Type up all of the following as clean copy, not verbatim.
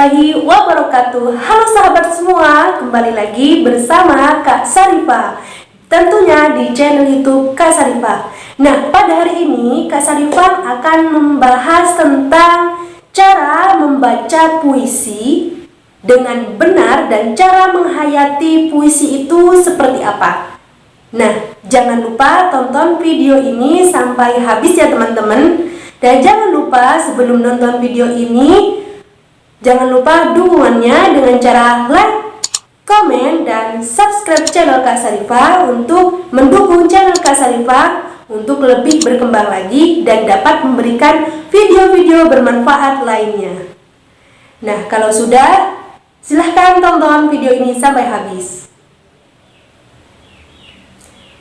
warahmatullahi wabarakatuh. Halo sahabat semua, kembali lagi bersama Kak Sarifah, tentunya di channel YouTube Kak Sarifah. Nah, pada hari ini Kak Sarifah akan membahas tentang cara membaca puisi dengan benar dan cara menghayati puisi itu seperti apa. Nah, jangan lupa tonton video ini sampai habis ya teman-teman. Dan jangan lupa sebelum nonton video ini, jangan lupa dukungannya dengan cara like, komen, dan subscribe channel Kak Sarifah untuk mendukung channel Kak Sarifah untuk lebih berkembang lagi dan dapat memberikan video-video bermanfaat lainnya. Nah, kalau sudah, silahkan tonton video ini sampai habis.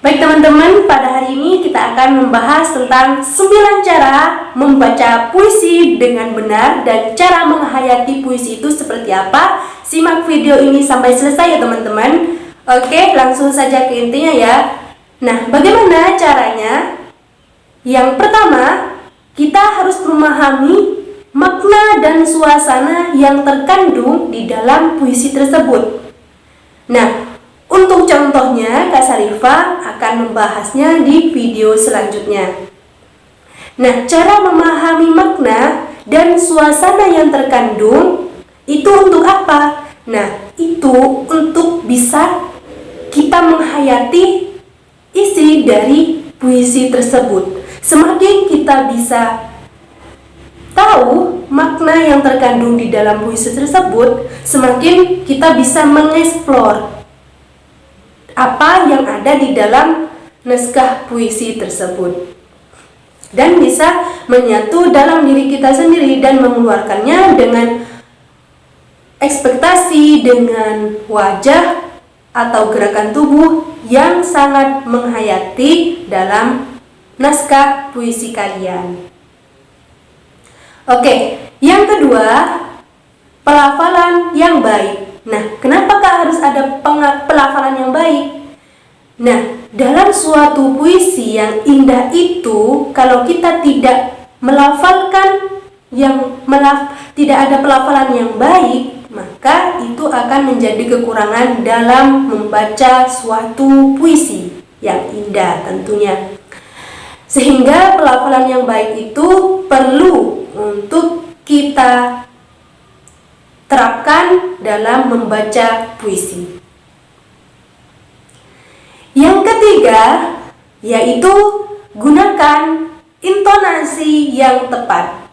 Baik teman-teman, pada hari ini kita akan membahas tentang 9 cara membaca puisi dengan benar dan cara menghayati puisi itu seperti apa. Simak video ini sampai selesai ya teman-teman. Oke, langsung saja ke intinya ya. Nah, bagaimana caranya? Yang pertama, kita harus memahami makna dan suasana yang terkandung di dalam puisi tersebut. Nah, untuk contohnya, Kak Sarifah akan membahasnya di video selanjutnya. Nah, cara memahami makna dan suasana yang terkandung itu untuk apa? Nah, itu untuk bisa kita menghayati isi dari puisi tersebut. Semakin kita bisa tahu makna yang terkandung di dalam puisi tersebut, semakin kita bisa mengeksplor apa yang ada di dalam naskah puisi tersebut dan bisa menyatu dalam diri kita sendiri dan mengeluarkannya dengan ekspektasi, dengan wajah atau gerakan tubuh yang sangat menghayati dalam naskah puisi kalian. Oke, yang kedua, pelafalan yang baik. Nah, kenapakah harus ada pelafalan yang baik? Nah, dalam suatu puisi yang indah itu, kalau kita tidak melafalkan tidak ada pelafalan yang baik, maka itu akan menjadi kekurangan dalam membaca suatu puisi yang indah tentunya. Sehingga pelafalan yang baik itu perlu untuk kita terapkan dalam membaca puisi. Yang ketiga, yaitu gunakan intonasi yang tepat.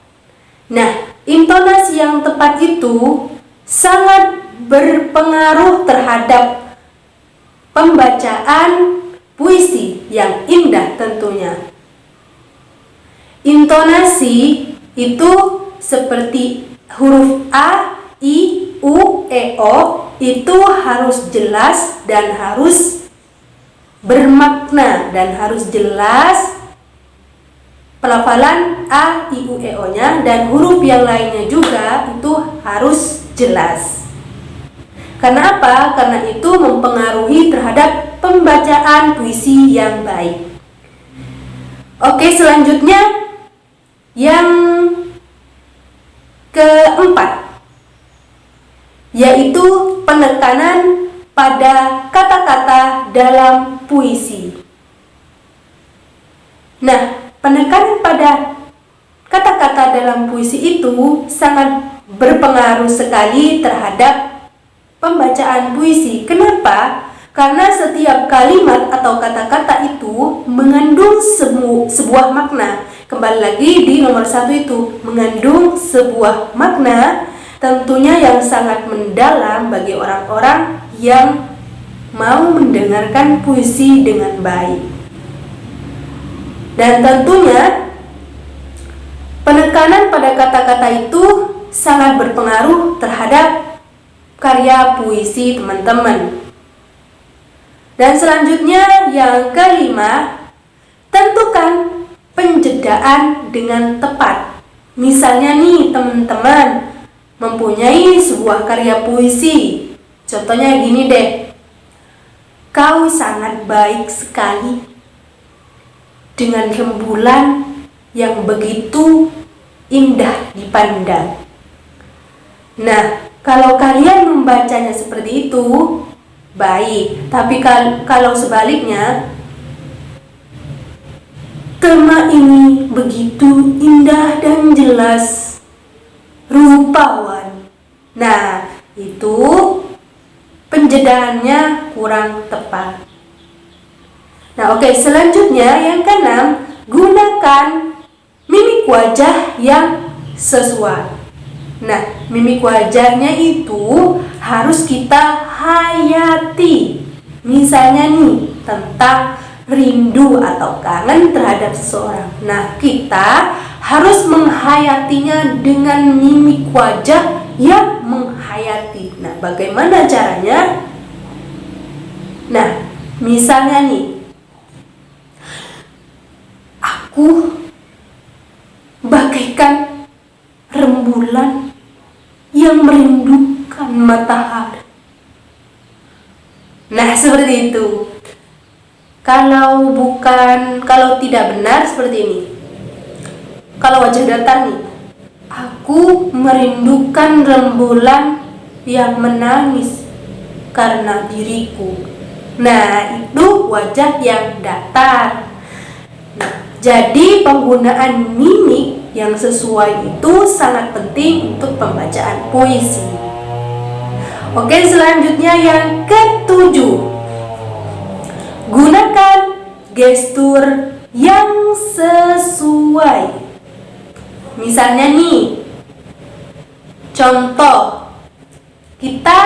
Nah, intonasi yang tepat itu sangat berpengaruh terhadap pembacaan puisi yang indah tentunya. Intonasi itu seperti huruf A, I, U, E, O itu harus jelas dan harus bermakna dan harus jelas pelafalan A, I, U, E, O nya, dan huruf yang lainnya juga itu harus jelas. Karena apa? Karena itu mempengaruhi terhadap pembacaan puisi yang baik. Oke, selanjutnya yang keempat, yaitu penekanan pada kata-kata dalam puisi. Nah, penekanan pada kata-kata dalam puisi itu sangat berpengaruh sekali terhadap pembacaan puisi. Kenapa? Karena setiap kalimat atau kata-kata itu mengandung sebuah makna. Kembali lagi di nomor 1 itu, mengandung sebuah makna tentunya yang sangat mendalam bagi orang-orang yang mau mendengarkan puisi dengan baik. Dan tentunya penekanan pada kata-kata itu sangat berpengaruh terhadap karya puisi teman-teman. Dan selanjutnya yang kelima, tentukan penjedaan dengan tepat. Misalnya nih teman-teman mempunyai sebuah karya puisi. Contohnya gini deh. Kau sangat baik sekali dengan rembulan yang begitu indah dipandang. Nah, kalau kalian membacanya seperti itu, baik. Tapi kalau sebaliknya, tema ini begitu indah dan jelas, rupawan. Nah, itu penjedaannya kurang tepat. Nah, oke, selanjutnya yang keenam, gunakan mimik wajah yang sesuai. Nah, mimik wajahnya itu harus kita hayati. Misalnya nih, tentang rindu atau kangen terhadap seseorang. Nah, kita harus menghayatinya dengan mimik wajah yang menghayati. Nah, bagaimana caranya? Nah, misalnya nih, aku bagaikan rembulan yang merindukan matahari. Nah, seperti itu. Kalau tidak benar seperti ini. Kalau wajah datar nih, aku merindukan rembulan yang menangis karena diriku. Nah, itu wajah yang datar. Nah, jadi penggunaan mimik yang sesuai itu sangat penting untuk pembacaan puisi. Oke, selanjutnya yang ketujuh. Gunakan gestur yang sesuai. Misalnya nih, contoh, kita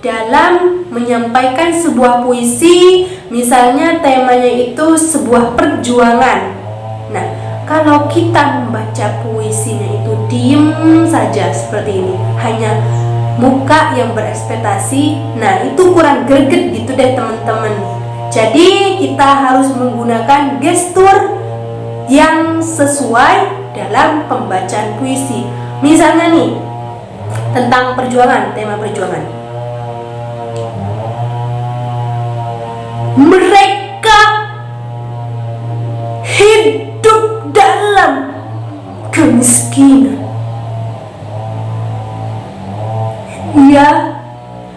dalam menyampaikan sebuah puisi, misalnya temanya itu sebuah perjuangan. Nah, kalau kita membaca puisinya itu diem saja seperti ini, hanya muka yang berekspektasi, nah itu kurang greget gitu deh teman-teman. Jadi kita harus menggunakan gestur yang sesuai dalam pembacaan puisi. Misalnya nih, tentang perjuangan, tema perjuangan. Mereka hidup dalam kemiskinan. Ia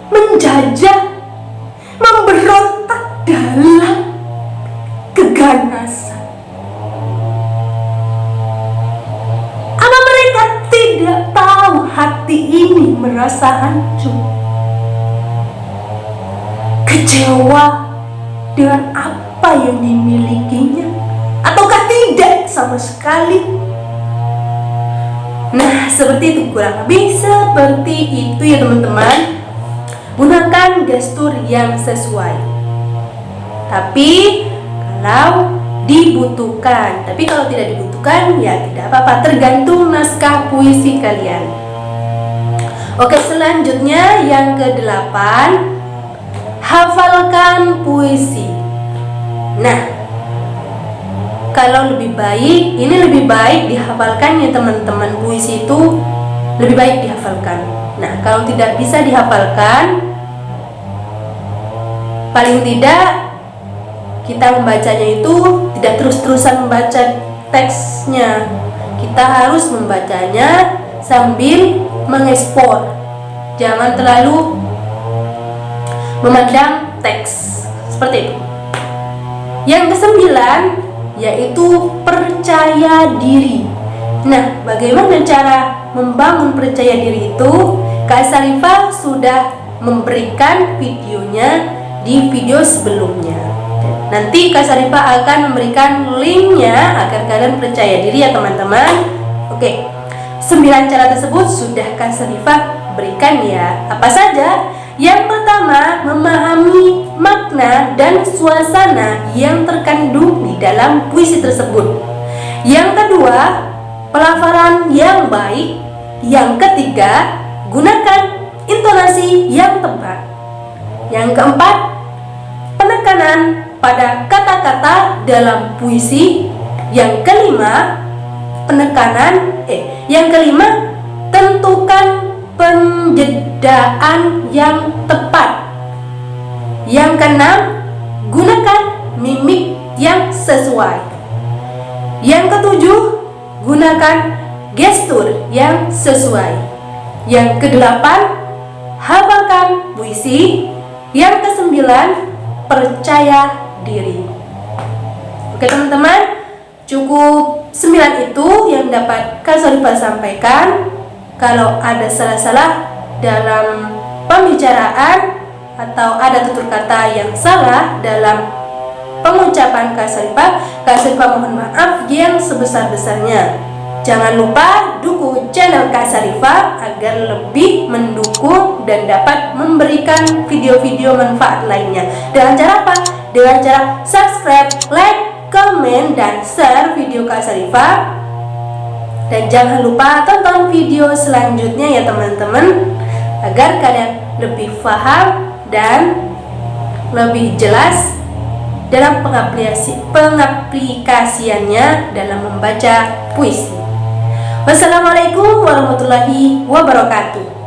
menjajah, memberontak dalam keganasan. Apa mereka tidak tahu hati ini merasa hancur, kecewa dengan apa yang dimilikinya, ataukah tidak sama sekali? Nah, seperti itu, kurang lebih seperti itu ya teman-teman. Gunakan gestur yang sesuai. Tapi kalau dibutuhkan, tapi kalau tidak dibutuhkan ya tidak apa-apa, tergantung naskah puisi kalian. Oke, selanjutnya yang ke-8, hafalkan puisi. Nah, kalau lebih baik, ini lebih baik dihafalkan ya teman-teman. Puisi itu lebih baik dihafalkan. Nah, kalau tidak bisa dihafalkan, paling tidak kita membacanya itu tidak terus-terusan membaca teksnya. Kita harus membacanya sambil mengekspor. Jangan terlalu memandang teks. Seperti itu. Yang ke-9 yaitu percaya diri. Nah, bagaimana cara membangun percaya diri itu? Kak Sarifah sudah memberikan videonya di video sebelumnya. Nanti Kak Sarifah akan memberikan linknya agar kalian percaya diri ya teman-teman. Oke, 9 cara tersebut sudah Kak Sarifah berikan ya. Apa saja? Yang pertama, memahami makna dan suasana yang terkandung di dalam puisi tersebut. Yang kedua, pelafalan yang baik. Yang ketiga, gunakan intonasi yang tepat. Yang keempat, penekanan pada kata-kata dalam puisi. Yang kelima, tentukan penjedaan yang tepat. Yang keenam, gunakan mimik yang sesuai. Yang ketujuh, gunakan gestur yang sesuai. Yang kedelapan, hafalkan puisi. Yang kesembilan, percaya diri. Oke teman-teman, cukup 9 itu yang dapat Kak Syarifah sampaikan. Kalau ada salah-salah dalam pembicaraan atau ada tutur kata yang salah dalam pengucapan Kak Syarifah mohon maaf yang sebesar-besarnya. Jangan lupa dukung channel Kak Syarifah agar lebih mendukung dan dapat memberikan video-video manfaat lainnya. Dengan cara apa? Dengan cara subscribe, like, komen, dan share video Kak Syarifah. Dan jangan lupa tonton video selanjutnya ya teman-teman, agar kalian lebih paham dan lebih jelas dalam pengaplikasiannya dalam membaca puisi. Wassalamualaikum warahmatullahi wabarakatuh.